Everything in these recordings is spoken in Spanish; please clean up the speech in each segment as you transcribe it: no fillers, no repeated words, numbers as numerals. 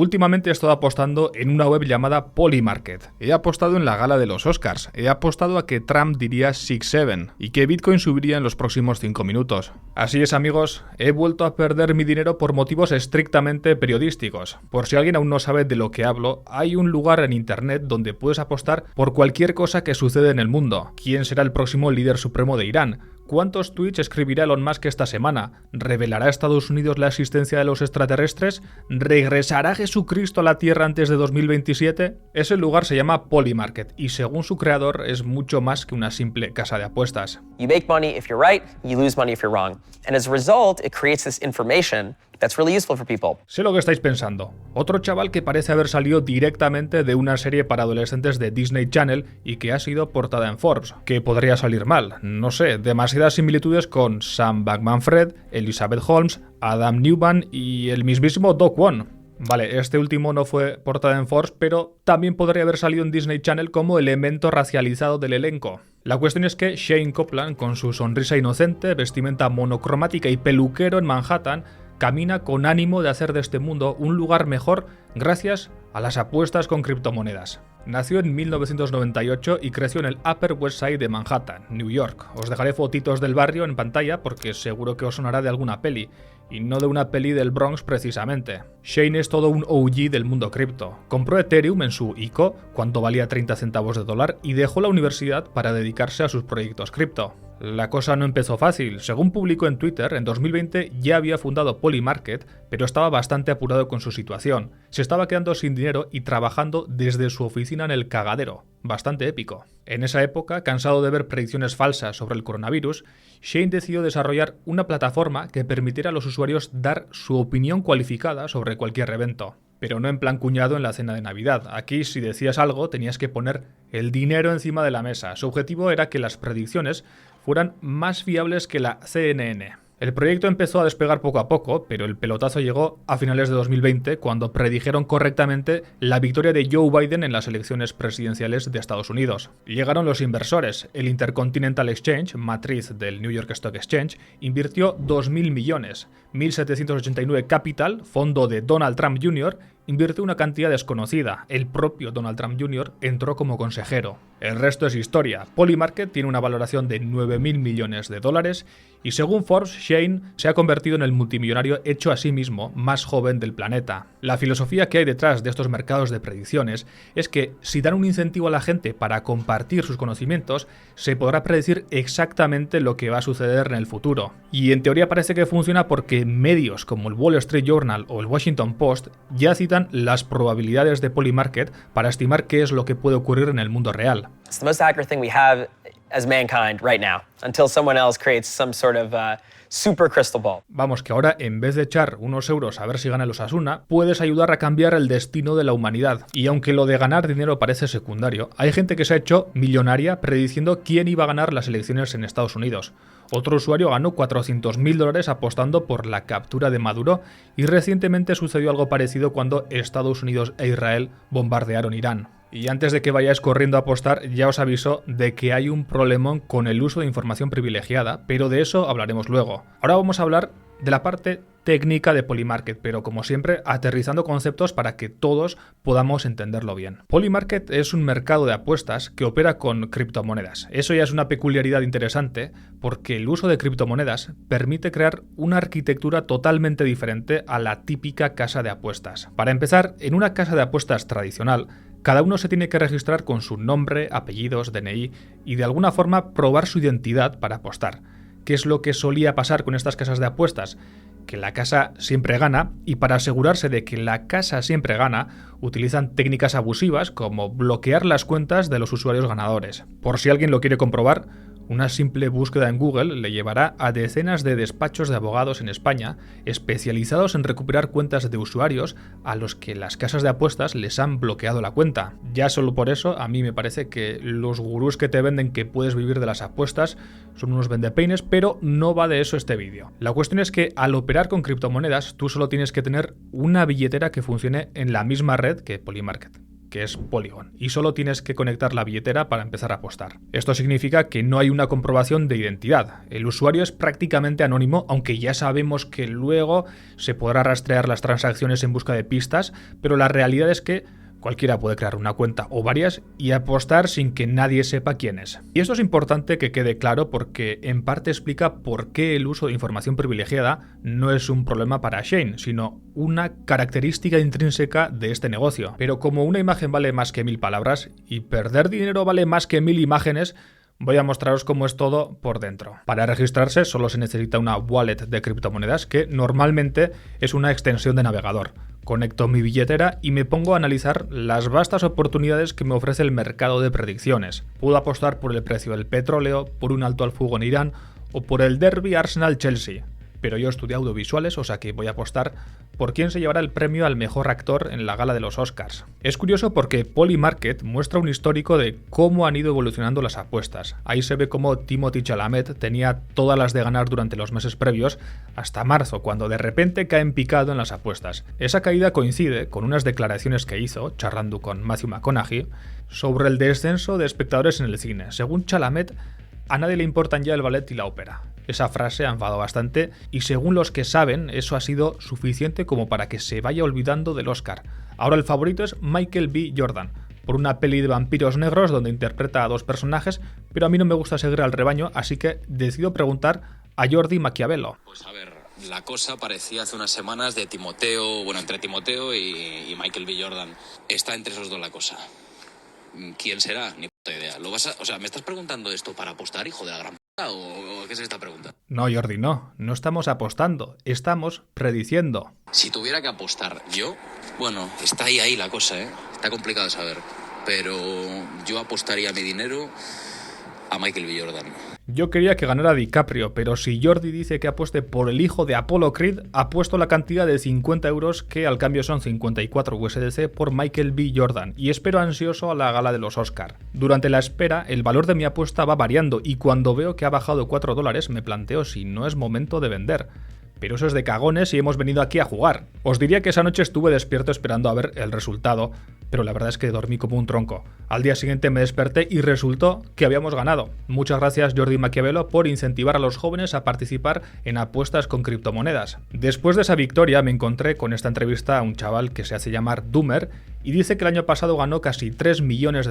Últimamente he estado apostando en una web llamada Polymarket. He apostado en la gala de los Oscars. He apostado a que Trump diría 6-7 y que Bitcoin subiría en los próximos 5 minutos. Así es, amigos, he vuelto a perder mi dinero por motivos estrictamente periodísticos. Por si alguien aún no sabe de lo que hablo, hay un lugar en internet donde puedes apostar por cualquier cosa que sucede en el mundo. ¿Quién será el próximo líder supremo de Irán? ¿Cuántos tweets escribirá Elon Musk esta semana? ¿Revelará Estados Unidos la existencia de los extraterrestres? ¿Regresará Jesucristo a la Tierra antes de 2027? Ese lugar se llama Polymarket y según su creador es mucho más que una simple casa de apuestas. You make money if you're right, you lose money if you're wrong. And as a result, it creates this information that's really useful for people. Sé lo que estáis pensando. Otro chaval que parece haber salido directamente de una serie para adolescentes de Disney Channel y que ha sido portada en Forbes. ¿Qué podría salir mal? No sé, demasiadas similitudes con Sam Bankman-Fried, Elizabeth Holmes, Adam Neumann y el mismísimo Doc One. Vale, este último no fue portada en Forbes, pero también podría haber salido en Disney Channel como elemento racializado del elenco. La cuestión es que Shane Copeland, con su sonrisa inocente, vestimenta monocromática y peluquero en Manhattan, camina con ánimo de hacer de este mundo un lugar mejor gracias a las apuestas con criptomonedas. Nació en 1998 y creció en el Upper West Side de Manhattan, New York. Os dejaré fotitos del barrio en pantalla porque seguro que os sonará de alguna peli, y no de una peli del Bronx precisamente. Shane es todo un OG del mundo cripto. Compró Ethereum en su ICO, cuando valía 30 centavos de dólar, y dejó la universidad para dedicarse a sus proyectos cripto. La cosa no empezó fácil. Según publicó en Twitter, en 2020 ya había fundado Polymarket, pero estaba bastante apurado con su situación. Se estaba quedando sin dinero y trabajando desde su oficina en el cagadero. Bastante épico. En esa época, cansado de ver predicciones falsas sobre el coronavirus, Shane decidió desarrollar una plataforma que permitiera a los usuarios dar su opinión cualificada sobre cualquier evento. Pero no en plan cuñado en la cena de Navidad. Aquí, si decías algo, tenías que poner el dinero encima de la mesa. Su objetivo era que las predicciones fueran más fiables que la CNN. El proyecto empezó a despegar poco a poco, pero el pelotazo llegó a finales de 2020 cuando predijeron correctamente la victoria de Joe Biden en las elecciones presidenciales de Estados Unidos. Llegaron los inversores. El Intercontinental Exchange, matriz del New York Stock Exchange, invirtió 2.000 millones. 1.789 Capital, fondo de Donald Trump Jr., invirtió una cantidad desconocida. El propio Donald Trump Jr. entró como consejero. El resto es historia. Polymarket tiene una valoración de 9.000 millones de dólares y según Forbes, Shane se ha convertido en el multimillonario hecho a sí mismo más joven del planeta. La filosofía que hay detrás de estos mercados de predicciones es que si dan un incentivo a la gente para compartir sus conocimientos, se podrá predecir exactamente lo que va a suceder en el futuro. Y en teoría parece que funciona porque medios como el Wall Street Journal o el Washington Post ya citan las probabilidades de Polymarket para estimar qué es lo que puede ocurrir en el mundo real. It's the most accurate thing we have as mankind right now, until someone else creates some sort of super crystal ball. Vamos, que ahora en vez de echar unos euros a ver si gana el Osasuna, puedes ayudar a cambiar el destino de la humanidad. Y aunque lo de ganar dinero parece secundario, hay gente que se ha hecho millonaria prediciendo quién iba a ganar las elecciones en Estados Unidos. Otro usuario ganó $400.000 apostando por la captura de Maduro y recientemente sucedió algo parecido cuando Estados Unidos e Israel bombardearon Irán. Y antes de que vayáis corriendo a apostar, ya os aviso de que hay un problemón con el uso de información privilegiada, pero de eso hablaremos luego. Ahora vamos a hablar de la parte técnica de Polymarket, pero como siempre aterrizando conceptos para que todos podamos entenderlo bien. Polymarket es un mercado de apuestas que opera con criptomonedas. Eso ya es una peculiaridad interesante porque el uso de criptomonedas permite crear una arquitectura totalmente diferente a la típica casa de apuestas. Para empezar, en una casa de apuestas tradicional, cada uno se tiene que registrar con su nombre, apellidos, DNI y de alguna forma probar su identidad para apostar. ¿Qué es lo que solía pasar con estas casas de apuestas? Que la casa siempre gana y para asegurarse de que la casa siempre gana, utilizan técnicas abusivas como bloquear las cuentas de los usuarios ganadores. Por si alguien lo quiere comprobar, una simple búsqueda en Google le llevará a decenas de despachos de abogados en España especializados en recuperar cuentas de usuarios a los que las casas de apuestas les han bloqueado la cuenta. Ya solo por eso a mí me parece que los gurús que te venden que puedes vivir de las apuestas son unos vendepeines, pero no va de eso este vídeo. La cuestión es que al operar con criptomonedas tú solo tienes que tener una billetera que funcione en la misma red que Polymarket. que es Polygon, y solo tienes que conectar la billetera para empezar a apostar. Esto significa que no hay una comprobación de identidad. El usuario es prácticamente anónimo, aunque ya sabemos que luego se podrá rastrear las transacciones en busca de pistas, pero la realidad es que cualquiera puede crear una cuenta o varias y apostar sin que nadie sepa quién es. Y esto es importante que quede claro porque en parte explica por qué el uso de información privilegiada no es un problema para Shane, sino una característica intrínseca de este negocio. Pero como una imagen vale más que 1000 palabras y perder dinero vale más que 1000 imágenes, voy a mostraros cómo es todo por dentro. Para registrarse solo se necesita una wallet de criptomonedas que normalmente es una extensión de navegador. Conecto mi billetera y me pongo a analizar las vastas oportunidades que me ofrece el mercado de predicciones. Puedo apostar por el precio del petróleo, por un alto al fuego en Irán o por el derbi Arsenal-Chelsea. Pero yo estudié audiovisuales, o sea que voy a apostar por quién se llevará el premio al mejor actor en la gala de los Oscars. Es curioso porque Polymarket muestra un histórico de cómo han ido evolucionando las apuestas. Ahí se ve cómo Timothée Chalamet tenía todas las de ganar durante los meses previos, hasta marzo, cuando de repente cae en picado en las apuestas. Esa caída coincide con unas declaraciones que hizo, charlando con Matthew McConaughey, sobre el descenso de espectadores en el cine. Según Chalamet, a nadie le importan ya el ballet y la ópera. Esa frase ha enfadado bastante y según los que saben, eso ha sido suficiente como para que se vaya olvidando del Oscar. Ahora el favorito es Michael B. Jordan, por una peli de vampiros negros donde interpreta a dos personajes, pero a mí no me gusta seguir al rebaño, así que decido preguntar a Jordi Maquiavelo. Pues a ver, la cosa parecía hace unas semanas de Timoteo, bueno, entre Timoteo y Michael B. Jordan. Está entre esos dos la cosa. ¿Quién será? Ni puta idea. ¿Me estás preguntando esto para apostar, hijo de la gran puta? ¿O qué es esta pregunta? No, Jordi, no estamos apostando, estamos prediciendo. Si tuviera que apostar yo, bueno, está ahí la cosa, ¿eh? Está complicado de saber. Pero yo apostaría mi dinero a Michael B. Jordan. Yo quería que ganara DiCaprio, pero si Jordi dice que apueste por el hijo de Apollo Creed, apuesto la cantidad de 50 euros, que al cambio son 54 USDC, por Michael B. Jordan, y espero ansioso a la gala de los Oscar. Durante la espera, el valor de mi apuesta va variando, y cuando veo que ha bajado $4, me planteo si no es momento de vender. Pero eso es de cagones y hemos venido aquí a jugar. Os diría que esa noche estuve despierto esperando a ver el resultado, pero la verdad es que dormí como un tronco. Al día siguiente me desperté y resultó que habíamos ganado. Muchas gracias Jordi Maquiavelo por incentivar a los jóvenes a participar en apuestas con criptomonedas. Después de esa victoria me encontré con esta entrevista a un chaval que se hace llamar Doomer y dice que el año pasado ganó casi $3 millones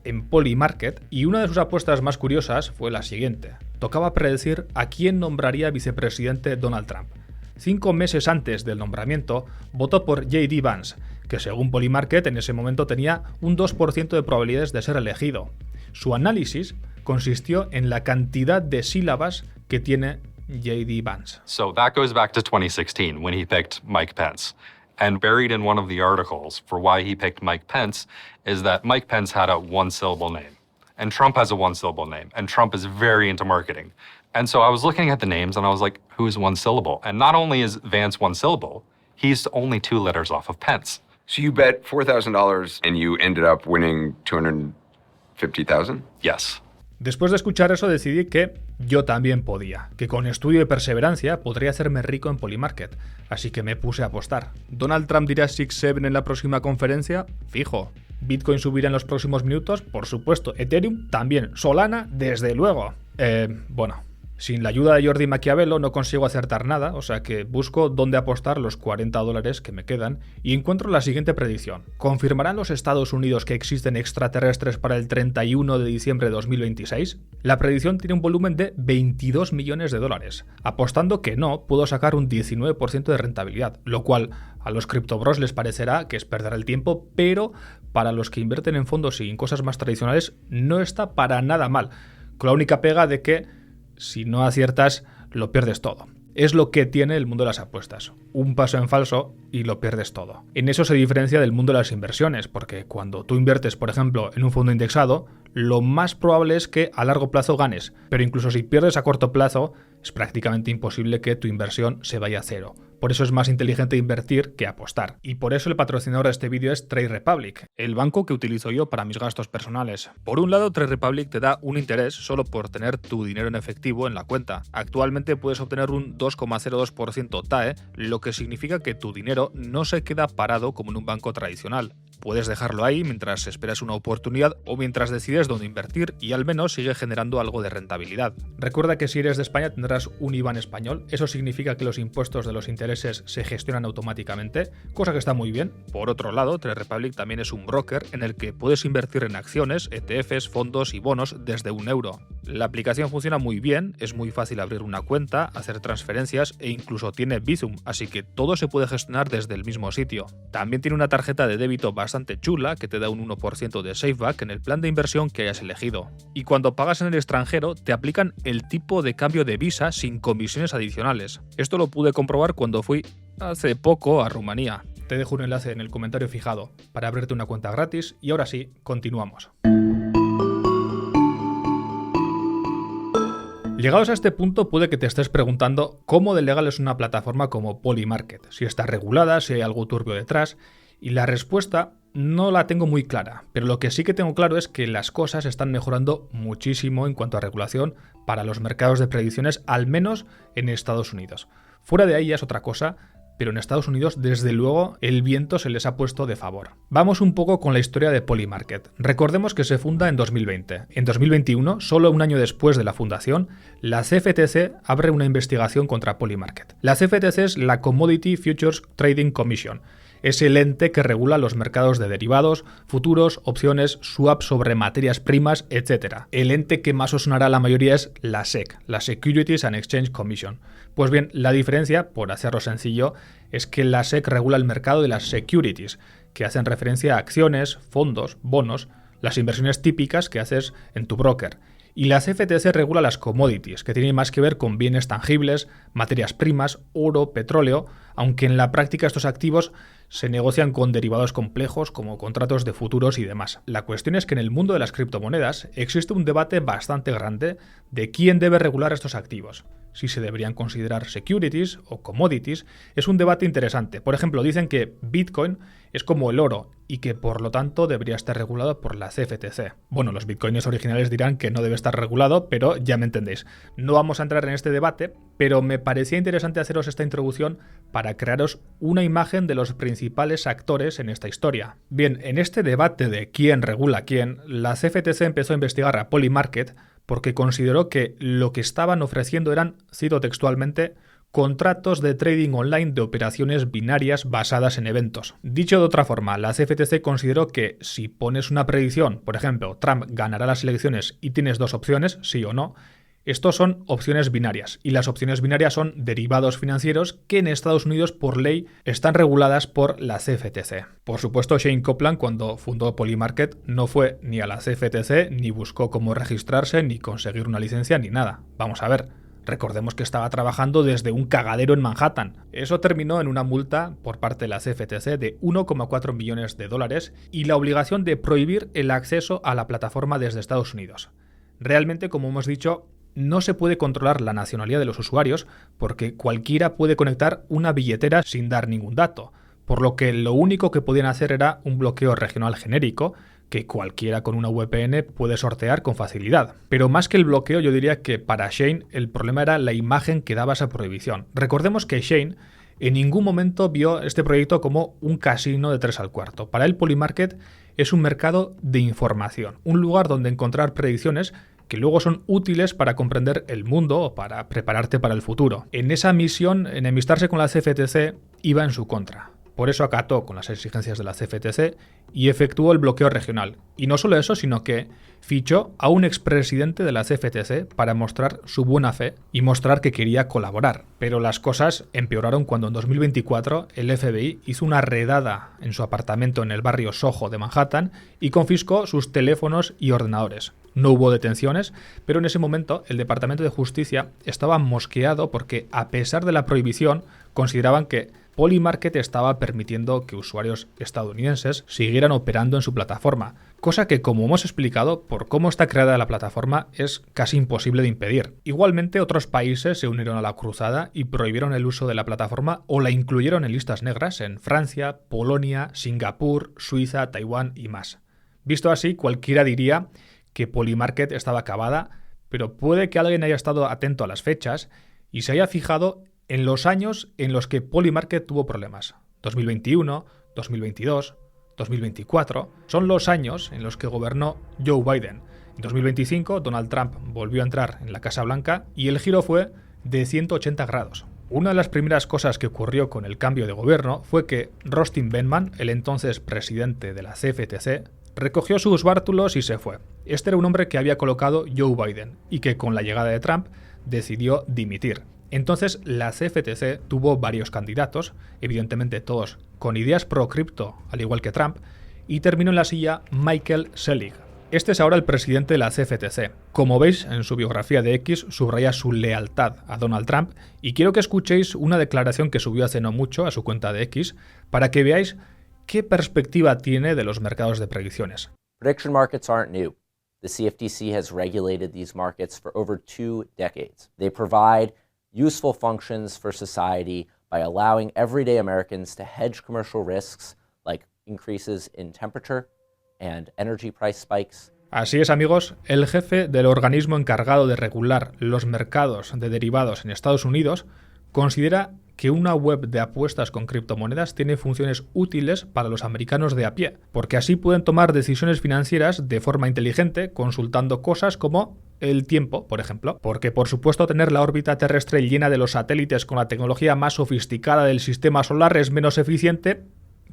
en Polymarket y una de sus apuestas más curiosas fue la siguiente. Tocaba predecir a quién nombraría vicepresidente Donald Trump. 5 meses antes del nombramiento, votó por J.D. Vance, que según Polymarket en ese momento tenía un 2% de probabilidades de ser elegido. Su análisis consistió en la cantidad de sílabas que tiene J.D. Vance. So that goes back to 2016 when he picked Mike Pence. And buried in one of the articles for why he picked Mike Pence is that Mike Pence had a one-syllable name. And Trump has a one-syllable name. And Trump is very into marketing. And so I was looking at the names and I was like, who's one syllable? And not only is Vance one syllable, he's only 2 letters off of Pence. So you bet $4,000 and you ended up winning $250,000? Yes. Después de escuchar eso decidí que yo también podía, que con estudio y perseverancia podría hacerme rico en Polymarket, así que me puse a apostar. ¿Donald Trump dirá 6-7 en la próxima conferencia? Fijo. ¿Bitcoin subirá en los próximos minutos? Por supuesto. ¿Ethereum? También. ¿Solana? Desde luego. Bueno, sin la ayuda de Jordi Maquiavelo no consigo acertar nada, o sea que busco dónde apostar los $40 que me quedan y encuentro la siguiente predicción. ¿Confirmarán los Estados Unidos que existen extraterrestres para el 31 de diciembre de 2026? La predicción tiene un volumen de $22 millones. Apostando que no, puedo sacar un 19% de rentabilidad, lo cual a los criptobros les parecerá que es perder el tiempo, pero para los que invierten en fondos y en cosas más tradicionales no está para nada mal, con la única pega de que si no aciertas, lo pierdes todo. Es lo que tiene el mundo de las apuestas. Un paso en falso y lo pierdes todo. En eso se diferencia del mundo de las inversiones, porque cuando tú inviertes, por ejemplo, en un fondo indexado, lo más probable es que a largo plazo ganes, pero incluso si pierdes a corto plazo, es prácticamente imposible que tu inversión se vaya a cero. Por eso es más inteligente invertir que apostar. Y por eso el patrocinador de este vídeo es Trade Republic, el banco que utilizo yo para mis gastos personales. Por un lado, Trade Republic te da un interés solo por tener tu dinero en efectivo en la cuenta. Actualmente puedes obtener un 2,02% TAE, lo que significa que tu dinero no se queda parado como en un banco tradicional. puedes dejarlo ahí mientras esperas una oportunidad o mientras decides dónde invertir y al menos sigue generando algo de rentabilidad. Recuerda que si eres de España tendrás un IBAN español, eso significa que los impuestos de los intereses se gestionan automáticamente, cosa que está muy bien. Por otro lado, Trade Republic también es un broker en el que puedes invertir en acciones, ETFs, fondos y bonos desde €1. La aplicación funciona muy bien, es muy fácil abrir una cuenta, hacer transferencias e incluso tiene Bizum, así que todo se puede gestionar desde el mismo sitio. También tiene una tarjeta de débito bastante chula que te da un 1% de Safeback en el plan de inversión que hayas elegido. Y cuando pagas en el extranjero, te aplican el tipo de cambio de Visa sin comisiones adicionales. Esto lo pude comprobar cuando fui hace poco a Rumanía. Te dejo un enlace en el comentario fijado para abrirte una cuenta gratis y ahora sí, continuamos. Llegados a este punto puede que te estés preguntando cómo de legal es una plataforma como Polymarket, si está regulada, si hay algo turbio detrás, y la respuesta no la tengo muy clara, pero lo que sí que tengo claro es que las cosas están mejorando muchísimo en cuanto a regulación para los mercados de predicciones, al menos en Estados Unidos. Fuera de ahí ya es otra cosa, pero en Estados Unidos, desde luego, el viento se les ha puesto de favor. Vamos un poco con la historia de Polymarket. Recordemos que se funda en 2020. En 2021, solo un año después de la fundación, la CFTC abre una investigación contra Polymarket. La CFTC es la Commodity Futures Trading Commission. Es el ente que regula los mercados de derivados, futuros, opciones, swaps sobre materias primas, etc. El ente que más os sonará a la mayoría es la SEC, la Securities and Exchange Commission. Pues bien, la diferencia, por hacerlo sencillo, es que la SEC regula el mercado de las securities, que hacen referencia a acciones, fondos, bonos, las inversiones típicas que haces en tu broker. Y la CFTC regula las commodities, que tienen más que ver con bienes tangibles, materias primas, oro, petróleo, aunque en la práctica estos activos se negocian con derivados complejos como contratos de futuros y demás. La cuestión es que en el mundo de las criptomonedas existe un debate bastante grande de quién debe regular estos activos. Si se deberían considerar securities o commodities, es un debate interesante. Por ejemplo, dicen que Bitcoin es como el oro y que por lo tanto debería estar regulado por la CFTC. Bueno, los bitcoiners originales dirán que no debe estar regulado, pero ya me entendéis. No vamos a entrar en este debate, pero me parecía interesante haceros esta introducción para crearos una imagen de los principales actores en esta historia. Bien, en este debate de quién regula quién, la CFTC empezó a investigar a Polymarket porque consideró que lo que estaban ofreciendo eran, cito textualmente, contratos de trading online de operaciones binarias basadas en eventos. Dicho de otra forma, la CFTC consideró que si pones una predicción, por ejemplo, Trump ganará las elecciones y tienes dos opciones, sí o no, estos son opciones binarias, y las opciones binarias son derivados financieros que en Estados Unidos por ley están reguladas por la CFTC. Por supuesto, Shane Copland, cuando fundó Polymarket, no fue ni a la CFTC, ni buscó cómo registrarse, ni conseguir una licencia, ni nada. Vamos a ver, recordemos que estaba trabajando desde un cagadero en Manhattan. Eso terminó en una multa por parte de la CFTC de $1,4 millones y la obligación de prohibir el acceso a la plataforma desde Estados Unidos. Realmente, como hemos dicho, no se puede controlar la nacionalidad de los usuarios porque cualquiera puede conectar una billetera sin dar ningún dato, por lo que lo único que podían hacer era un bloqueo regional genérico que cualquiera con una VPN puede sortear con facilidad. Pero más que el bloqueo, yo diría que para Shane el problema era la imagen que daba esa prohibición. Recordemos que Shane en ningún momento vio este proyecto como un casino de 3 al cuarto. Para él, Polymarket es un mercado de información, un lugar donde encontrar predicciones que luego son útiles para comprender el mundo o para prepararte para el futuro. En esa misión, enemistarse con la CFTC iba en su contra. Por eso acató con las exigencias de la CFTC y efectuó el bloqueo regional. Y no solo eso, sino que fichó a un expresidente de la CFTC para mostrar su buena fe y mostrar que quería colaborar. Pero las cosas empeoraron cuando en 2024 el FBI hizo una redada en su apartamento en el barrio Soho de Manhattan y confiscó sus teléfonos y ordenadores. No hubo detenciones, pero en ese momento el Departamento de Justicia estaba mosqueado porque, a pesar de la prohibición, consideraban que Polymarket estaba permitiendo que usuarios estadounidenses siguieran operando en su plataforma, cosa que, como hemos explicado, por cómo está creada la plataforma es casi imposible de impedir. Igualmente, otros países se unieron a la cruzada y prohibieron el uso de la plataforma o la incluyeron en listas negras en Francia, Polonia, Singapur, Suiza, Taiwán y más. Visto así, cualquiera diría que Polymarket estaba acabada, pero puede que alguien haya estado atento a las fechas y se haya fijado en los años en los que Polymarket tuvo problemas. 2021, 2022, 2024, son los años en los que gobernó Joe Biden. En 2025, Donald Trump volvió a entrar en la Casa Blanca y el giro fue de 180 grados. Una de las primeras cosas que ocurrió con el cambio de gobierno fue que Rustin Bennman, el entonces presidente de la CFTC, recogió sus bártulos y se fue. Este era un hombre que había colocado Joe Biden y que con la llegada de Trump decidió dimitir. Entonces la CFTC tuvo varios candidatos, evidentemente todos con ideas pro cripto, al igual que Trump, y terminó en la silla Michael Selig. Este es ahora el presidente de la CFTC. Como veis, en su biografía de X subraya su lealtad a Donald Trump y quiero que escuchéis una declaración que subió hace no mucho a su cuenta de X para que veáis qué perspectiva tiene de los mercados de predicciones. Prediction markets aren't new. The CFTC has regulated these markets for over 2 decades. They provide useful functions for society by allowing everyday Americans to hedge commercial risks like increases in temperature and energy price spikes. Así es, amigos, el jefe del organismo encargado de regular los mercados de derivados en Estados Unidos considera que una web de apuestas con criptomonedas tiene funciones útiles para los americanos de a pie, porque así pueden tomar decisiones financieras de forma inteligente consultando cosas como el tiempo, por ejemplo, porque por supuesto tener la órbita terrestre llena de los satélites con la tecnología más sofisticada del sistema solar es menos eficiente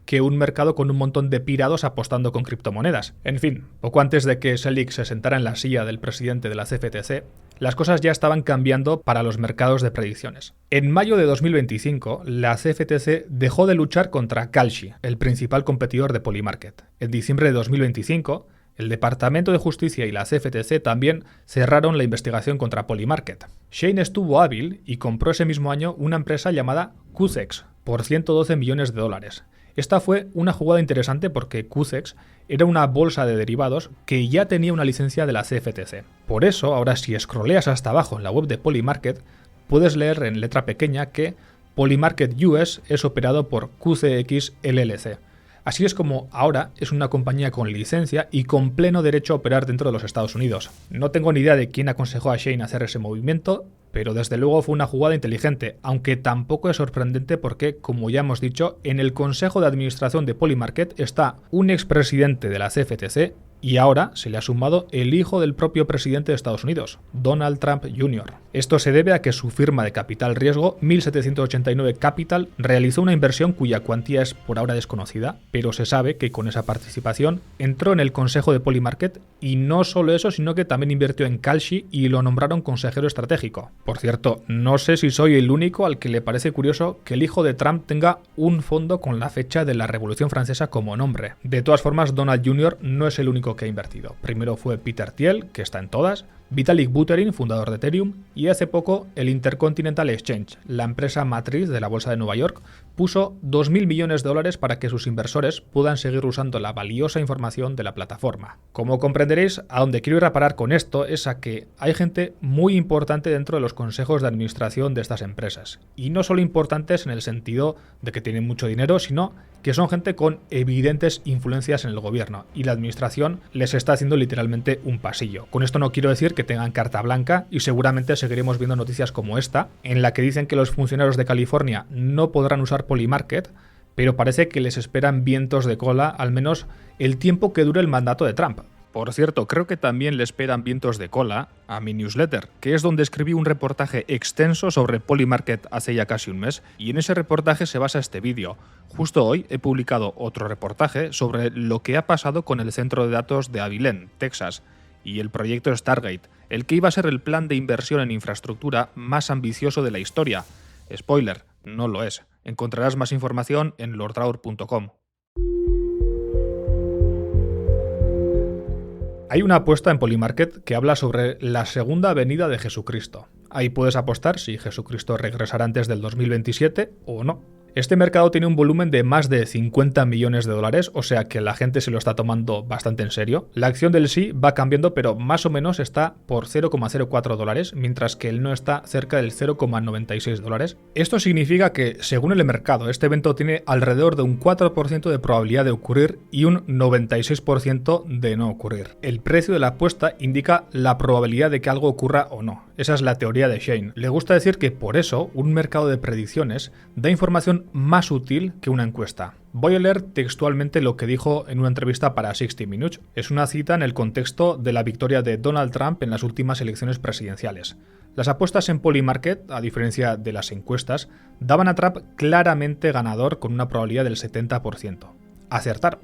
que un mercado con un montón de pirados apostando con criptomonedas. En fin, poco antes de que Selig se sentara en la silla del presidente de la CFTC, las cosas ya estaban cambiando para los mercados de predicciones. En mayo de 2025, la CFTC dejó de luchar contra Kalshi, el principal competidor de Polymarket. En diciembre de 2025, el Departamento de Justicia y la CFTC también cerraron la investigación contra Polymarket. Shane estuvo hábil y compró ese mismo año una empresa llamada QZEX por $112 millones. Esta fue una jugada interesante porque QZEX era una bolsa de derivados que ya tenía una licencia de la CFTC. Por eso, ahora si scrolleas hasta abajo en la web de Polymarket, puedes leer en letra pequeña que Polymarket US es operado por QCX LLC. Así es como ahora es una compañía con licencia y con pleno derecho a operar dentro de los Estados Unidos. No tengo ni idea de quién aconsejó a Shane hacer ese movimiento, pero desde luego fue una jugada inteligente, aunque tampoco es sorprendente porque, como ya hemos dicho, en el Consejo de Administración de Polymarket está un expresidente de la CFTC y ahora se le ha sumado el hijo del propio presidente de Estados Unidos, Donald Trump Jr. Esto se debe a que su firma de capital riesgo, 1789 Capital, realizó una inversión cuya cuantía es por ahora desconocida, pero se sabe que con esa participación entró en el consejo de Polymarket y no solo eso, sino que también invirtió en Kalshi y lo nombraron consejero estratégico. Por cierto, no sé si soy el único al que le parece curioso que el hijo de Trump tenga un fondo con la fecha de la Revolución Francesa como nombre. De todas formas, Donald Jr. no es el único que ha invertido. Primero fue Peter Thiel, que está en todas, Vitalik Buterin, fundador de Ethereum, y hace poco el Intercontinental Exchange, la empresa matriz de la bolsa de Nueva York, puso $2.000 millones para que sus inversores puedan seguir usando la valiosa información de la plataforma. Como comprenderéis, a donde quiero ir a parar con esto es a que hay gente muy importante dentro de los consejos de administración de estas empresas. Y no solo importantes en el sentido de que tienen mucho dinero, sino que son gente con evidentes influencias en el gobierno y la administración les está haciendo literalmente un pasillo. Con esto no quiero decir que tengan carta blanca y seguramente seguiremos viendo noticias como esta, en la que dicen que los funcionarios de California no podrán usar Polymarket, pero parece que les esperan vientos de cola al menos el tiempo que dure el mandato de Trump. Por cierto, creo que también le esperan vientos de cola a mi newsletter, que es donde escribí un reportaje extenso sobre Polymarket hace ya casi un mes, y en ese reportaje se basa este vídeo. Justo hoy he publicado otro reportaje sobre lo que ha pasado con el centro de datos de Abilene, Texas, y el proyecto Stargate, el que iba a ser el plan de inversión en infraestructura más ambicioso de la historia. Spoiler, no lo es. Encontrarás más información en lordraur.com. Hay una apuesta en Polymarket que habla sobre la segunda venida de Jesucristo. Ahí puedes apostar si Jesucristo regresará antes del 2027 o no. Este mercado tiene un volumen de más de $50 millones, o sea que la gente se lo está tomando bastante en serio. La acción del sí va cambiando, pero más o menos está por $0,04, mientras que el no está cerca del $0,96. Esto significa que, según el mercado, este evento tiene alrededor de un 4% de probabilidad de ocurrir y un 96% de no ocurrir. El precio de la apuesta indica la probabilidad de que algo ocurra o no. Esa es la teoría de Shane. Le gusta decir que por eso un mercado de predicciones da información más útil que una encuesta. Voy a leer textualmente lo que dijo en una entrevista para 60 Minutes. Es una cita en el contexto de la victoria de Donald Trump en las últimas elecciones presidenciales. Las apuestas en Polymarket, a diferencia de las encuestas, daban a Trump claramente ganador con una probabilidad del 70%. Acertaron.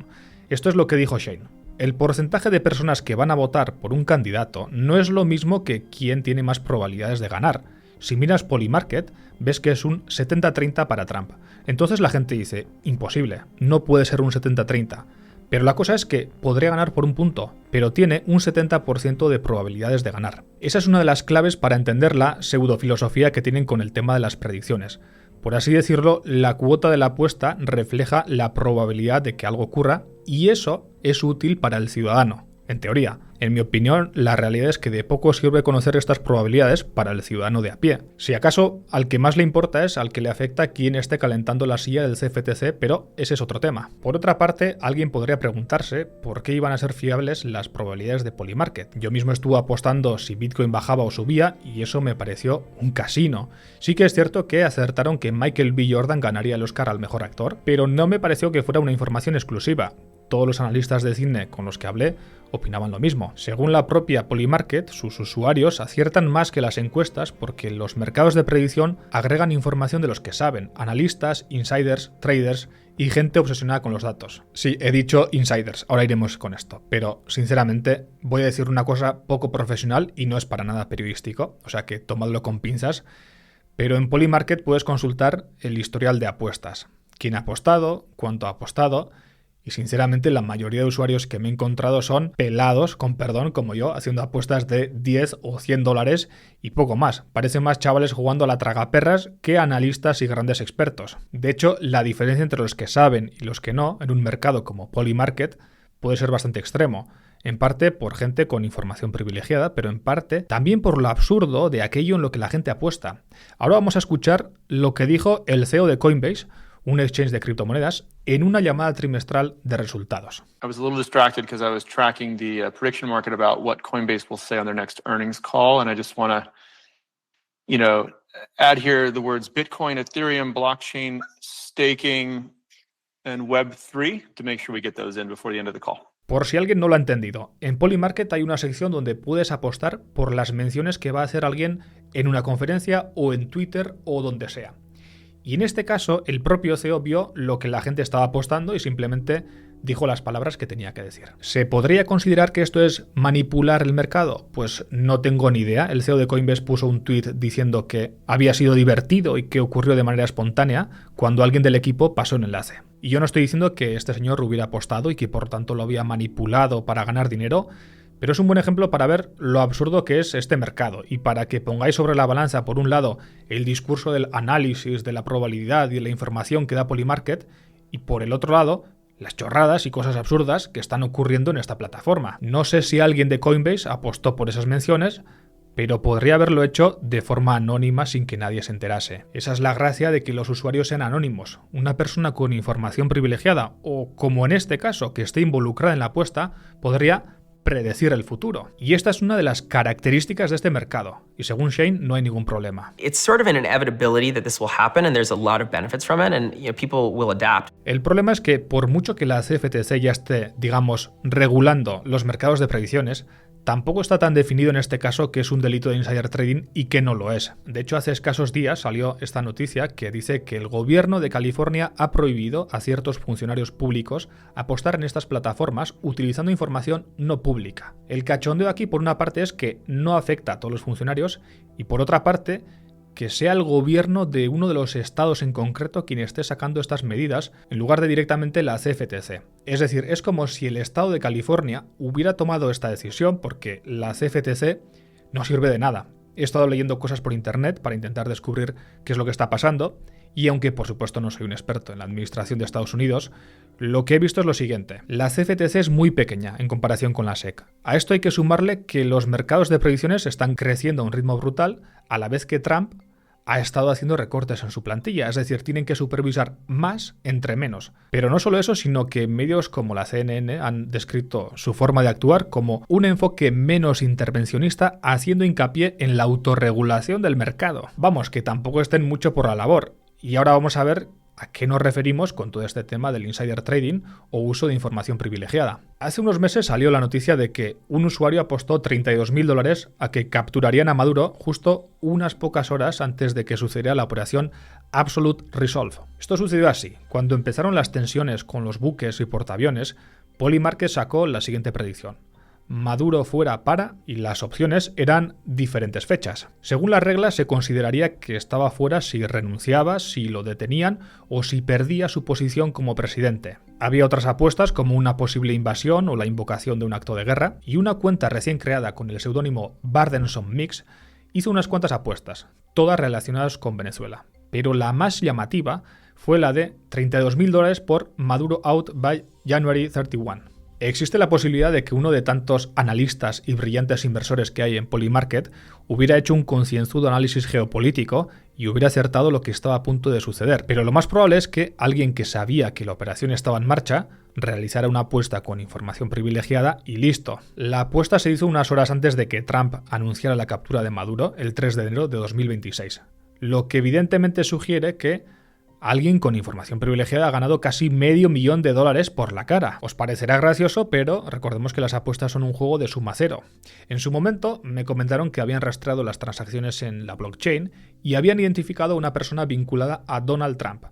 Esto es lo que dijo Shane. El porcentaje de personas que van a votar por un candidato no es lo mismo que quién tiene más probabilidades de ganar. Si miras Polymarket, ves que es un 70-30 para Trump. Entonces la gente dice, imposible, no puede ser un 70-30. Pero la cosa es que podría ganar por un punto, pero tiene un 70% de probabilidades de ganar. Esa es una de las claves para entender la pseudofilosofía que tienen con el tema de las predicciones. Por así decirlo, la cuota de la apuesta refleja la probabilidad de que algo ocurra y eso es útil para el ciudadano, en teoría. En mi opinión, la realidad es que de poco sirve conocer estas probabilidades para el ciudadano de a pie. Si acaso, al que más le importa es al que le afecta quién esté calentando la silla del CFTC, pero ese es otro tema. Por otra parte, alguien podría preguntarse por qué iban a ser fiables las probabilidades de Polymarket. Yo mismo estuve apostando si Bitcoin bajaba o subía y eso me pareció un casino. Sí que es cierto que acertaron que Michael B. Jordan ganaría el Oscar al mejor actor, pero no me pareció que fuera una información exclusiva. Todos los analistas de cine con los que hablé opinaban lo mismo. Según la propia Polymarket, sus usuarios aciertan más que las encuestas porque los mercados de predicción agregan información de los que saben, analistas, insiders, traders y gente obsesionada con los datos. Sí, he dicho insiders, ahora iremos con esto, pero sinceramente voy a decir una cosa poco profesional y no es para nada periodístico, o sea que tomadlo con pinzas, pero en Polymarket puedes consultar el historial de apuestas, quién ha apostado, cuánto ha apostado. Y sinceramente la mayoría de usuarios que me he encontrado son pelados, con perdón, como yo, haciendo apuestas de 10 o 100 dólares y poco más. Parecen más chavales jugando a la tragaperras que analistas y grandes expertos. De hecho, la diferencia entre los que saben y los que no, en un mercado como Polymarket, puede ser bastante extremo. En parte por gente con información privilegiada, pero en parte también por lo absurdo de aquello en lo que la gente apuesta. Ahora vamos a escuchar lo que dijo el CEO de Coinbase, un exchange de criptomonedas, en una llamada trimestral de resultados. I was a little distracted because I was tracking the prediction market about what Coinbase will say on their next earnings call, and I just want to, add here the words Bitcoin, Ethereum, blockchain, staking, and Web3 to make sure we get those in before the end of the call. Por si alguien no lo ha entendido, en Polymarket hay una sección donde puedes apostar por las menciones que va a hacer alguien en una conferencia o en Twitter o donde sea. Y en este caso, el propio CEO vio lo que la gente estaba apostando y simplemente dijo las palabras que tenía que decir. ¿Se podría considerar que esto es manipular el mercado? Pues no tengo ni idea. El CEO de Coinbase puso un tweet diciendo que había sido divertido y que ocurrió de manera espontánea cuando alguien del equipo pasó un enlace. Y yo no estoy diciendo que este señor hubiera apostado y que por tanto lo había manipulado para ganar dinero, pero es un buen ejemplo para ver lo absurdo que es este mercado y para que pongáis sobre la balanza, por un lado, el discurso del análisis, de la probabilidad y de la información que da Polymarket y por el otro lado, las chorradas y cosas absurdas que están ocurriendo en esta plataforma. No sé si alguien de Coinbase apostó por esas menciones, pero podría haberlo hecho de forma anónima sin que nadie se enterase. Esa es la gracia de que los usuarios sean anónimos. Una persona con información privilegiada o, como en este caso, que esté involucrada en la apuesta, podría predecir el futuro. Y esta es una de las características de este mercado. Y según Shane, no hay ningún problema. It's sort of an inevitability that this will happen and there's a lot of benefits from it and people will adapt. El problema es que por mucho que la CFTC ya esté, digamos, regulando los mercados de predicciones, tampoco está tan definido en este caso que es un delito de insider trading y que no lo es. De hecho, hace escasos días salió esta noticia que dice que el gobierno de California ha prohibido a ciertos funcionarios públicos apostar en estas plataformas utilizando información no pública. El cachondeo aquí, por una parte, es que no afecta a todos los funcionarios y por otra parte, que sea el gobierno de uno de los estados en concreto quien esté sacando estas medidas en lugar de directamente la CFTC. Es decir, es como si el estado de California hubiera tomado esta decisión porque la CFTC no sirve de nada. He estado leyendo cosas por internet para intentar descubrir qué es lo que está pasando y aunque por supuesto no soy un experto en la administración de Estados Unidos, lo que he visto es lo siguiente. La CFTC es muy pequeña en comparación con la SEC. A esto hay que sumarle que los mercados de predicciones están creciendo a un ritmo brutal a la vez que Trump ha estado haciendo recortes en su plantilla, es decir, tienen que supervisar más entre menos. Pero no solo eso, sino que medios como la CNN han descrito su forma de actuar como un enfoque menos intervencionista, haciendo hincapié en la autorregulación del mercado. Vamos, que tampoco estén mucho por la labor. Y ahora vamos a ver ¿A qué nos referimos con todo este tema del insider trading o uso de información privilegiada? Hace unos meses salió la noticia de que un usuario apostó $32.000 a que capturarían a Maduro justo unas pocas horas antes de que sucediera la operación Absolute Resolve. Esto sucedió así. Cuando empezaron las tensiones con los buques y portaaviones, Polymarket sacó la siguiente predicción. Maduro fuera para, y las opciones eran diferentes fechas. Según las reglas se consideraría que estaba fuera si renunciaba, si lo detenían o si perdía su posición como presidente. Había otras apuestas como una posible invasión o la invocación de un acto de guerra, y una cuenta recién creada con el seudónimo Bardenson Mix hizo unas cuantas apuestas, todas relacionadas con Venezuela. Pero la más llamativa fue la de $32.000 por Maduro out by January 31. Existe la posibilidad de que uno de tantos analistas y brillantes inversores que hay en Polymarket hubiera hecho un concienzudo análisis geopolítico y hubiera acertado lo que estaba a punto de suceder. Pero lo más probable es que alguien que sabía que la operación estaba en marcha realizara una apuesta con información privilegiada y listo. La apuesta se hizo unas horas antes de que Trump anunciara la captura de Maduro el 3 de enero de 2026. Lo que evidentemente sugiere que alguien con información privilegiada ha ganado casi $500,000 por la cara. Os parecerá gracioso, pero recordemos que las apuestas son un juego de suma cero. En su momento me comentaron que habían rastreado las transacciones en la blockchain y habían identificado a una persona vinculada a Donald Trump.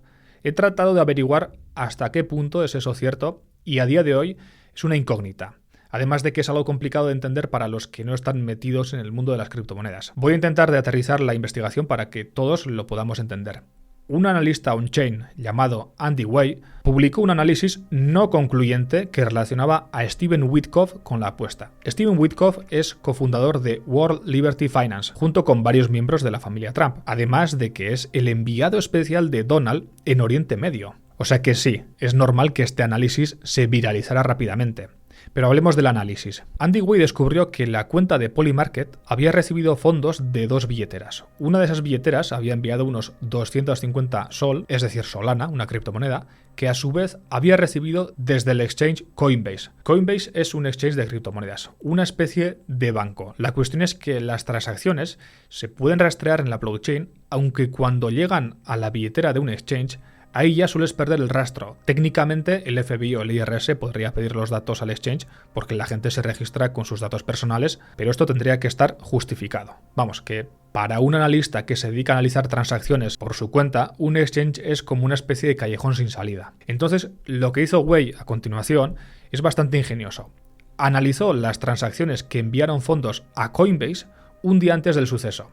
He tratado de averiguar hasta qué punto es eso cierto y a día de hoy es una incógnita. Además de que es algo complicado de entender para los que no están metidos en el mundo de las criptomonedas. Voy a intentar de aterrizar la investigación para que todos lo podamos entender. Un analista on-chain llamado Andy Way publicó un análisis no concluyente que relacionaba a Steven Witkoff con la apuesta. Steven Witkoff es cofundador de World Liberty Finance, junto con varios miembros de la familia Trump, además de que es el enviado especial de Donald en Oriente Medio. O sea que sí, es normal que este análisis se viralizara rápidamente. Pero hablemos del análisis. Andy Way descubrió que la cuenta de Polymarket había recibido fondos de dos billeteras. Una de esas billeteras había enviado unos 250 Sol, es decir, Solana, una criptomoneda, que a su vez había recibido desde el exchange Coinbase. Coinbase es un exchange de criptomonedas, una especie de banco. La cuestión es que las transacciones se pueden rastrear en la blockchain, aunque cuando llegan a la billetera de un exchange, ahí ya sueles perder el rastro. Técnicamente el FBI o el IRS podría pedir los datos al exchange porque la gente se registra con sus datos personales, pero esto tendría que estar justificado. Vamos, que para un analista que se dedica a analizar transacciones por su cuenta, un exchange es como una especie de callejón sin salida. Entonces, lo que hizo Way a continuación es bastante ingenioso. Analizó las transacciones que enviaron fondos a Coinbase un día antes del suceso.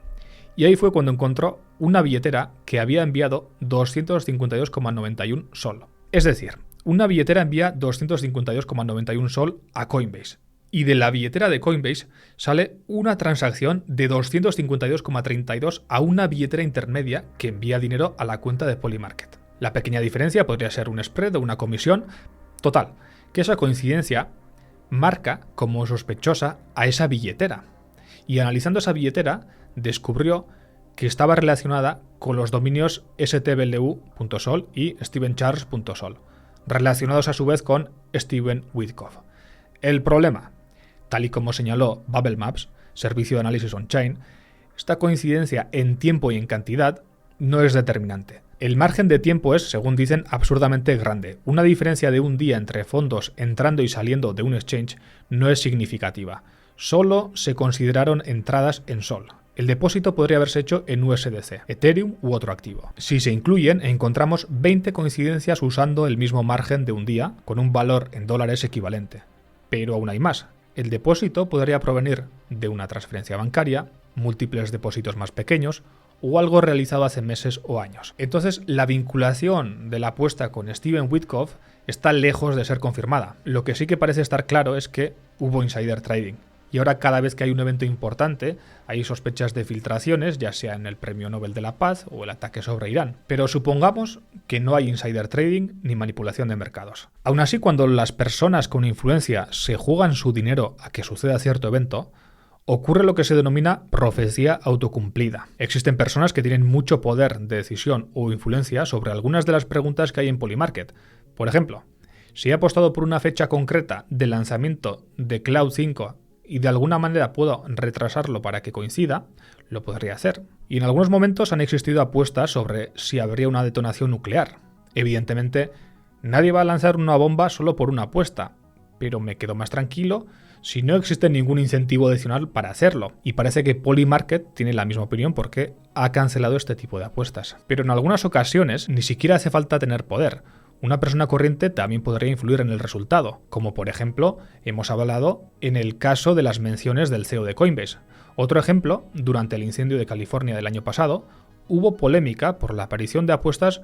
Y ahí fue cuando encontró una billetera que había enviado 252,91 Sol. Es decir, una billetera envía 252,91 Sol a Coinbase. Y de la billetera de Coinbase sale una transacción de 252,32 a una billetera intermedia que envía dinero a la cuenta de Polymarket. La pequeña diferencia podría ser un spread o una comisión. Total, que esa coincidencia marca como sospechosa a esa billetera. Y analizando esa billetera, descubrió que estaba relacionada con los dominios stblu.sol y stevencharles.sol, relacionados a su vez con Steven Witkoff. El problema, tal y como señaló Bubble Maps, servicio de análisis on-chain, esta coincidencia en tiempo y en cantidad no es determinante. El margen de tiempo es, según dicen, absurdamente grande. Una diferencia de un día entre fondos entrando y saliendo de un exchange no es significativa. Solo se consideraron entradas en Sol. El depósito podría haberse hecho en USDC, Ethereum u otro activo. Si se incluyen, encontramos 20 coincidencias usando el mismo margen de un día, con un valor en dólares equivalente. Pero aún hay más. El depósito podría provenir de una transferencia bancaria, múltiples depósitos más pequeños, o algo realizado hace meses o años. Entonces, la vinculación de la apuesta con Steven Witkoff está lejos de ser confirmada. Lo que sí que parece estar claro es que hubo insider trading. Y ahora cada vez que hay un evento importante hay sospechas de filtraciones, ya sea en el Premio Nobel de la Paz o el ataque sobre Irán. Pero supongamos que no hay insider trading ni manipulación de mercados. Aún así, cuando las personas con influencia se juegan su dinero a que suceda cierto evento, ocurre lo que se denomina profecía autocumplida. Existen personas que tienen mucho poder de decisión o influencia sobre algunas de las preguntas que hay en Polymarket. Por ejemplo, si he apostado por una fecha concreta de lanzamiento de Cloud 5 y de alguna manera puedo retrasarlo para que coincida, lo podría hacer. Y en algunos momentos han existido apuestas sobre si habría una detonación nuclear. Evidentemente, nadie va a lanzar una bomba solo por una apuesta, pero me quedo más tranquilo si no existe ningún incentivo adicional para hacerlo. Y parece que Polymarket tiene la misma opinión porque ha cancelado este tipo de apuestas. Pero en algunas ocasiones ni siquiera hace falta tener poder. Una persona corriente también podría influir en el resultado, como por ejemplo hemos hablado en el caso de las menciones del CEO de Coinbase. Otro ejemplo, durante el incendio de California del año pasado, hubo polémica por la aparición de apuestas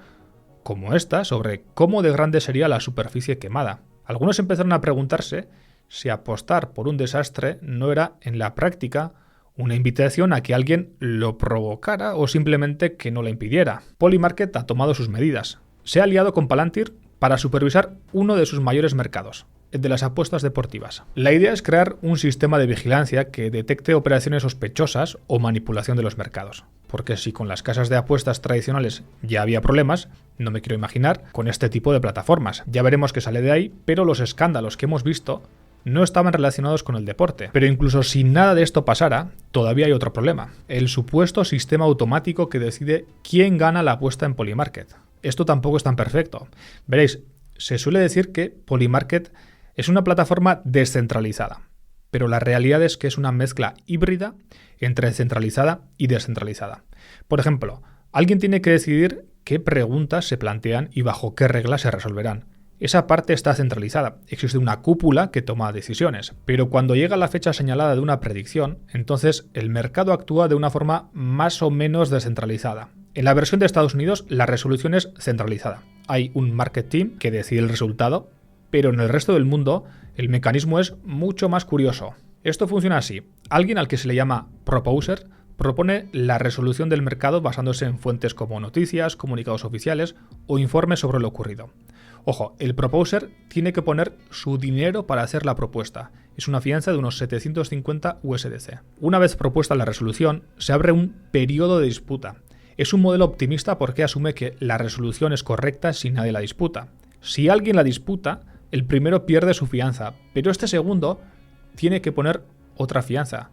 como esta sobre cómo de grande sería la superficie quemada. Algunos empezaron a preguntarse si apostar por un desastre no era en la práctica una invitación a que alguien lo provocara o simplemente que no la impidiera. Polymarket ha tomado sus medidas. Se ha aliado con Palantir para supervisar uno de sus mayores mercados, el de las apuestas deportivas. La idea es crear un sistema de vigilancia que detecte operaciones sospechosas o manipulación de los mercados. Porque si con las casas de apuestas tradicionales ya había problemas, no me quiero imaginar con este tipo de plataformas. Ya veremos qué sale de ahí, pero los escándalos que hemos visto no estaban relacionados con el deporte. Pero incluso si nada de esto pasara, todavía hay otro problema. El supuesto sistema automático que decide quién gana la apuesta en Polymarket. Esto tampoco es tan perfecto. Veréis, se suele decir que Polymarket es una plataforma descentralizada, pero la realidad es que es una mezcla híbrida entre centralizada y descentralizada. Por ejemplo, alguien tiene que decidir qué preguntas se plantean y bajo qué reglas se resolverán. Esa parte está centralizada, existe una cúpula que toma decisiones, pero cuando llega la fecha señalada de una predicción, entonces el mercado actúa de una forma más o menos descentralizada. En la versión de Estados Unidos, la resolución es centralizada. Hay un market team que decide el resultado, pero en el resto del mundo el mecanismo es mucho más curioso. Esto funciona así. Alguien al que se le llama proposer propone la resolución del mercado basándose en fuentes como noticias, comunicados oficiales o informes sobre lo ocurrido. Ojo, el proposer tiene que poner su dinero para hacer la propuesta. Es una fianza de unos 750 USDC. Una vez propuesta la resolución, se abre un periodo de disputa. Es un modelo optimista porque asume que la resolución es correcta si nadie la disputa. Si alguien la disputa, el primero pierde su fianza, pero este segundo tiene que poner otra fianza.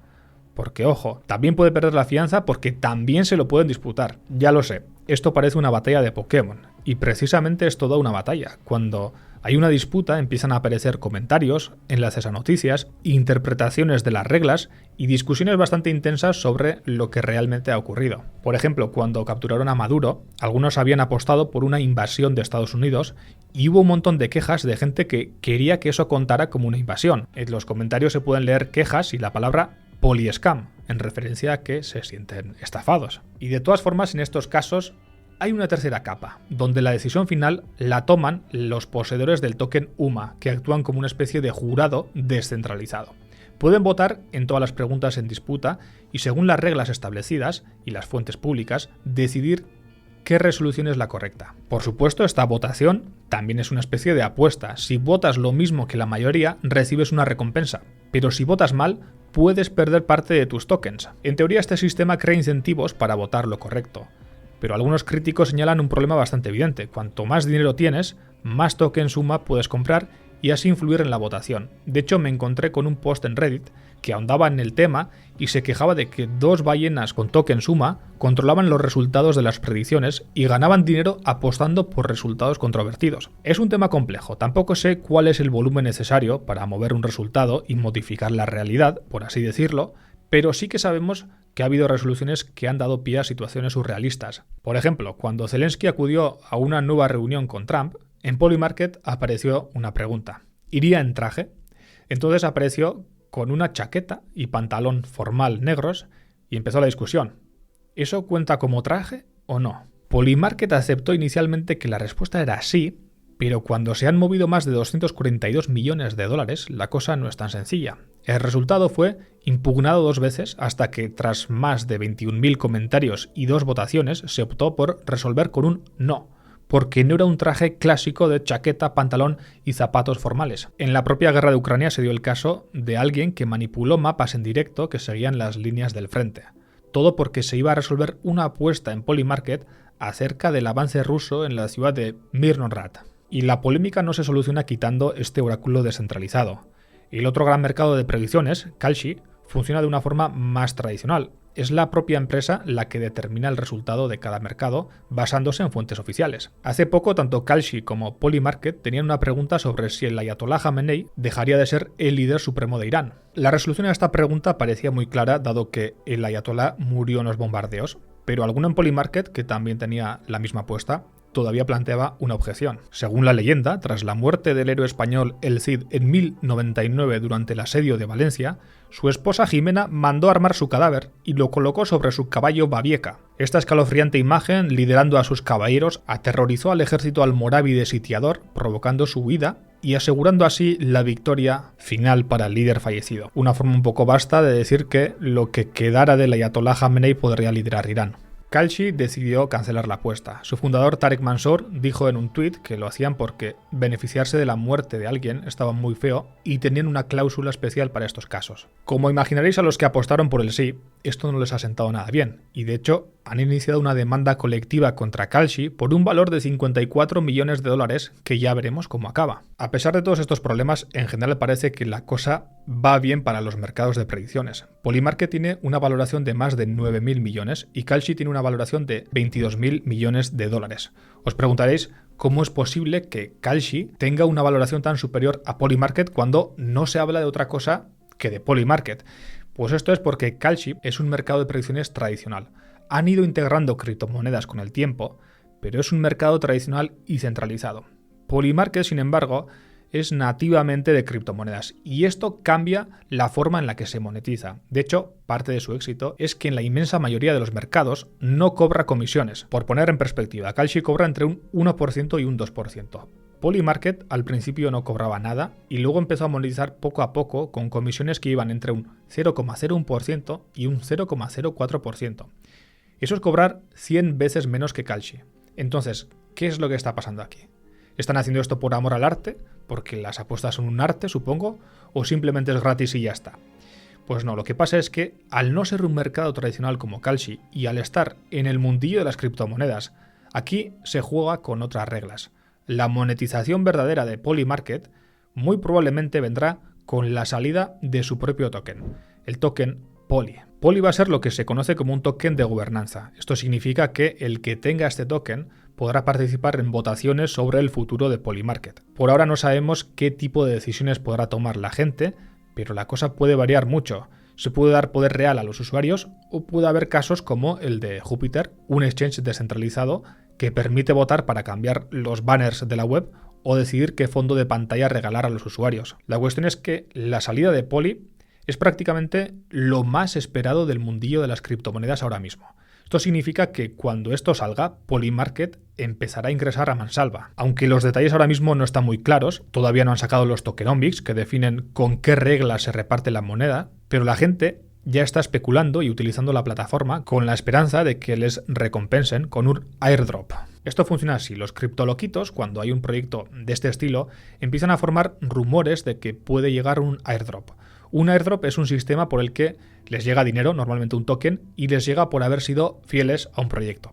Porque, ojo, también puede perder la fianza porque también se lo pueden disputar. Ya lo sé, esto parece una batalla de Pokémon. Y precisamente es toda una batalla. Cuando hay una disputa empiezan a aparecer comentarios, enlaces a noticias, interpretaciones de las reglas y discusiones bastante intensas sobre lo que realmente ha ocurrido. Por ejemplo, cuando capturaron a Maduro, algunos habían apostado por una invasión de Estados Unidos y hubo un montón de quejas de gente que quería que eso contara como una invasión. En los comentarios se pueden leer quejas y la palabra polyscam, en referencia a que se sienten estafados. Y de todas formas, en estos casos hay una tercera capa, donde la decisión final la toman los poseedores del token UMA, que actúan como una especie de jurado descentralizado. Pueden votar en todas las preguntas en disputa y, según las reglas establecidas y las fuentes públicas, decidir qué resolución es la correcta. Por supuesto, esta votación también es una especie de apuesta. Si votas lo mismo que la mayoría, recibes una recompensa, pero si votas mal, puedes perder parte de tus tokens. En teoría, este sistema crea incentivos para votar lo correcto. Pero algunos críticos señalan un problema bastante evidente. Cuanto más dinero tienes, más tokens UMA puedes comprar y así influir en la votación. De hecho, me encontré con un post en Reddit que ahondaba en el tema y se quejaba de que dos ballenas con tokens UMA controlaban los resultados de las predicciones y ganaban dinero apostando por resultados controvertidos. Es un tema complejo, tampoco sé cuál es el volumen necesario para mover un resultado y modificar la realidad, por así decirlo, pero sí que sabemos que ha habido resoluciones que han dado pie a situaciones surrealistas. Por ejemplo, cuando Zelensky acudió a una nueva reunión con Trump, en Polymarket apareció una pregunta. ¿Iría en traje? Entonces apareció con una chaqueta y pantalón formal negros y empezó la discusión. ¿Eso cuenta como traje o no? Polymarket aceptó inicialmente que la respuesta era sí, pero cuando se han movido más de 242 millones de dólares, la cosa no es tan sencilla. El resultado fue impugnado 2 veces hasta que, tras más de 21.000 comentarios y 2 votaciones, se optó por resolver con un no, porque no era un traje clásico de chaqueta, pantalón y zapatos formales. En la propia guerra de Ucrania se dio el caso de alguien que manipuló mapas en directo que seguían las líneas del frente. Todo porque se iba a resolver una apuesta en Polymarket acerca del avance ruso en la ciudad de Mirnorat. Y la polémica no se soluciona quitando este oráculo descentralizado. El otro gran mercado de predicciones, Kalshi, funciona de una forma más tradicional. es la propia empresa la que determina el resultado de cada mercado basándose en fuentes oficiales. Hace poco, tanto Kalshi como Polymarket tenían una pregunta sobre si el ayatolá Jamenei dejaría de ser el líder supremo de Irán. La resolución a esta pregunta parecía muy clara, dado que el ayatolá murió en los bombardeos, pero alguno en Polymarket, que también tenía la misma apuesta, todavía planteaba una objeción. Según la leyenda, tras la muerte del héroe español El Cid en 1099 durante el asedio de Valencia, su esposa Jimena mandó armar su cadáver y lo colocó sobre su caballo Babieca. Esta escalofriante imagen, liderando a sus caballeros, aterrorizó al ejército almorávide sitiador, provocando su huida y asegurando así la victoria final para el líder fallecido. Una forma un poco vasta de decir que lo que quedara del ayatolá Jamenei podría liderar Irán. Kalshi decidió cancelar la apuesta. Su fundador Tarek Mansour dijo en un tuit que lo hacían porque beneficiarse de la muerte de alguien estaba muy feo y tenían una cláusula especial para estos casos. Como imaginaréis, a los que apostaron por el sí, esto no les ha sentado nada bien, y de hecho han iniciado una demanda colectiva contra Kalshi por un valor de 54 millones de dólares que ya veremos cómo acaba. A pesar de todos estos problemas, en general parece que la cosa va bien para los mercados de predicciones. Polymarket tiene una valoración de más de 9.000 millones y Kalshi tiene una valoración de 22.000 millones de dólares. Os preguntaréis cómo es posible que Kalshi tenga una valoración tan superior a Polymarket cuando no se habla de otra cosa que de Polymarket. Pues esto es porque Kalshi es un mercado de predicciones tradicional. Han ido integrando criptomonedas con el tiempo, pero es un mercado tradicional y centralizado. Polymarket, sin embargo, es nativamente de criptomonedas y esto cambia la forma en la que se monetiza. De hecho, parte de su éxito es que en la inmensa mayoría de los mercados no cobra comisiones. Por poner en perspectiva, Kalshi cobra entre un 1% y un 2%. Polymarket al principio no cobraba nada y luego empezó a monetizar poco a poco con comisiones que iban entre un 0,01% y un 0,04%. Eso es cobrar 100 veces menos que Kalshi. Entonces, ¿qué es lo que está pasando aquí? ¿Están haciendo esto por amor al arte? ¿Porque las apuestas son un arte, supongo? ¿O simplemente es gratis y ya está? Pues no, lo que pasa es que al no ser un mercado tradicional como Kalshi y al estar en el mundillo de las criptomonedas, aquí se juega con otras reglas. La monetización verdadera de Polymarket muy probablemente vendrá con la salida de su propio token, el token Poly. Poly va a ser lo que se conoce como un token de gobernanza. Esto significa que el que tenga este token podrá participar en votaciones sobre el futuro de Polymarket. Por ahora no sabemos qué tipo de decisiones podrá tomar la gente, pero la cosa puede variar mucho. Se puede dar poder real a los usuarios o puede haber casos como el de Jupiter, un exchange descentralizado que permite votar para cambiar los banners de la web o decidir qué fondo de pantalla regalar a los usuarios. La cuestión es que la salida de Poly es prácticamente lo más esperado del mundillo de las criptomonedas ahora mismo. Esto significa que cuando esto salga, Polymarket empezará a ingresar a mansalva. Aunque los detalles ahora mismo no están muy claros, todavía no han sacado los tokenomics que definen con qué reglas se reparte la moneda, pero la gente ya está especulando y utilizando la plataforma con la esperanza de que les recompensen con un airdrop. Esto funciona así: los criptoloquitos, cuando hay un proyecto de este estilo, empiezan a formar rumores de que puede llegar un airdrop. Un airdrop es un sistema por el que les llega dinero, normalmente un token, y les llega por haber sido fieles a un proyecto.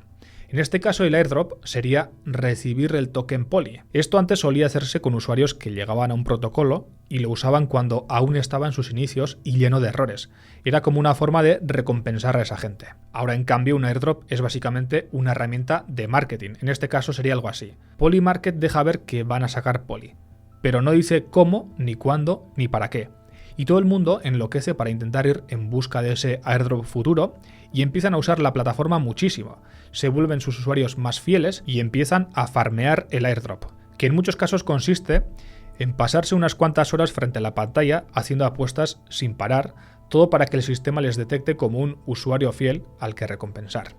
En este caso, el airdrop sería recibir el token Poly. Esto antes solía hacerse con usuarios que llegaban a un protocolo y lo usaban cuando aún estaba en sus inicios y lleno de errores. Era como una forma de recompensar a esa gente. Ahora, en cambio, un airdrop es básicamente una herramienta de marketing. En este caso sería algo así. Polymarket deja ver que van a sacar Poly, pero no dice cómo, ni cuándo, ni para qué. Y todo el mundo enloquece para intentar ir en busca de ese airdrop futuro y empiezan a usar la plataforma muchísimo. Se vuelven sus usuarios más fieles y empiezan a farmear el airdrop, que en muchos casos consiste en pasarse unas cuantas horas frente a la pantalla haciendo apuestas sin parar, todo para que el sistema les detecte como un usuario fiel al que recompensar.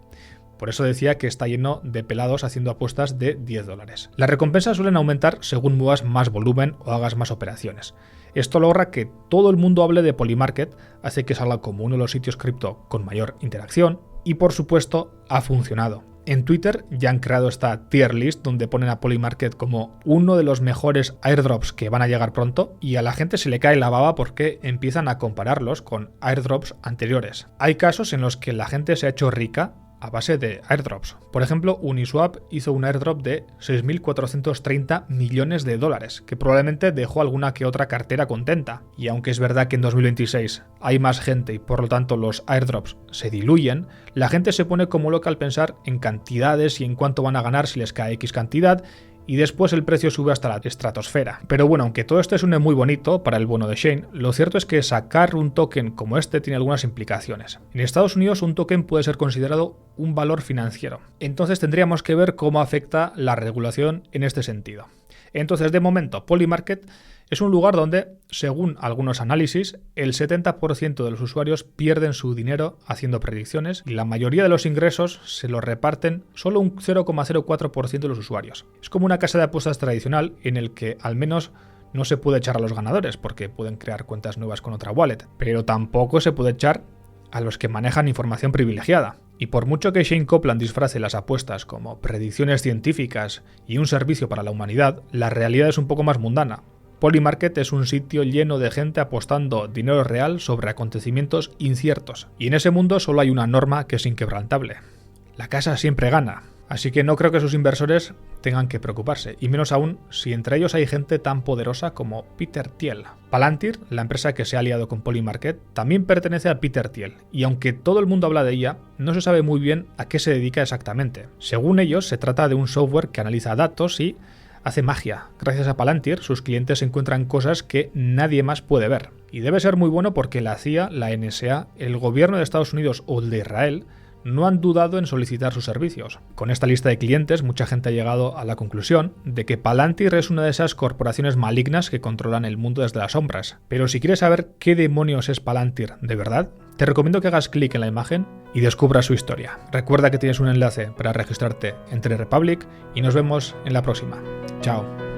Por eso decía que está lleno de pelados haciendo apuestas de $10. Las recompensas suelen aumentar según muevas más volumen o hagas más operaciones. Esto logra que todo el mundo hable de Polymarket, hace que salga como uno de los sitios cripto con mayor interacción y, por supuesto, ha funcionado. En Twitter ya han creado esta tier list donde ponen a Polymarket como uno de los mejores airdrops que van a llegar pronto y a la gente se le cae la baba porque empiezan a compararlos con airdrops anteriores. Hay casos en los que la gente se ha hecho rica a base de airdrops. Por ejemplo, Uniswap hizo un airdrop de 6.430 millones de dólares, que probablemente dejó alguna que otra cartera contenta. Y aunque es verdad que en 2026 hay más gente y por lo tanto los airdrops se diluyen, la gente se pone como loca al pensar en cantidades y en cuánto van a ganar si les cae X cantidad, y después el precio sube hasta la estratosfera. Pero bueno, aunque todo esto suene muy bonito para el bono de Shane, lo cierto es que sacar un token como este tiene algunas implicaciones. En Estados Unidos un token puede ser considerado un valor financiero. Entonces tendríamos que ver cómo afecta la regulación en este sentido. Entonces, de momento, Polymarket es un lugar donde, según algunos análisis, el 70% de los usuarios pierden su dinero haciendo predicciones y la mayoría de los ingresos se los reparten solo un 0,04% de los usuarios. Es como una casa de apuestas tradicional en el que al menos no se puede echar a los ganadores porque pueden crear cuentas nuevas con otra wallet, pero tampoco se puede echar a los que manejan información privilegiada. Y por mucho que Shane Copland disfrace las apuestas como predicciones científicas y un servicio para la humanidad, la realidad es un poco más mundana. Polymarket es un sitio lleno de gente apostando dinero real sobre acontecimientos inciertos. Y en ese mundo solo hay una norma que es inquebrantable. La casa siempre gana. Así que no creo que sus inversores tengan que preocuparse, y menos aún si entre ellos hay gente tan poderosa como Peter Thiel. Palantir, la empresa que se ha aliado con Polymarket, también pertenece a Peter Thiel, y aunque todo el mundo habla de ella, no se sabe muy bien a qué se dedica exactamente. Según ellos, se trata de un software que analiza datos y hace magia. Gracias a Palantir, sus clientes encuentran cosas que nadie más puede ver. Y debe ser muy bueno porque la CIA, la NSA, el gobierno de Estados Unidos o el de Israel no han dudado en solicitar sus servicios. Con esta lista de clientes, mucha gente ha llegado a la conclusión de que Palantir es una de esas corporaciones malignas que controlan el mundo desde las sombras. Pero si quieres saber qué demonios es Palantir de verdad, te recomiendo que hagas clic en la imagen y descubras su historia. Recuerda que tienes un enlace para registrarte en Trade Republic y nos vemos en la próxima. Chao.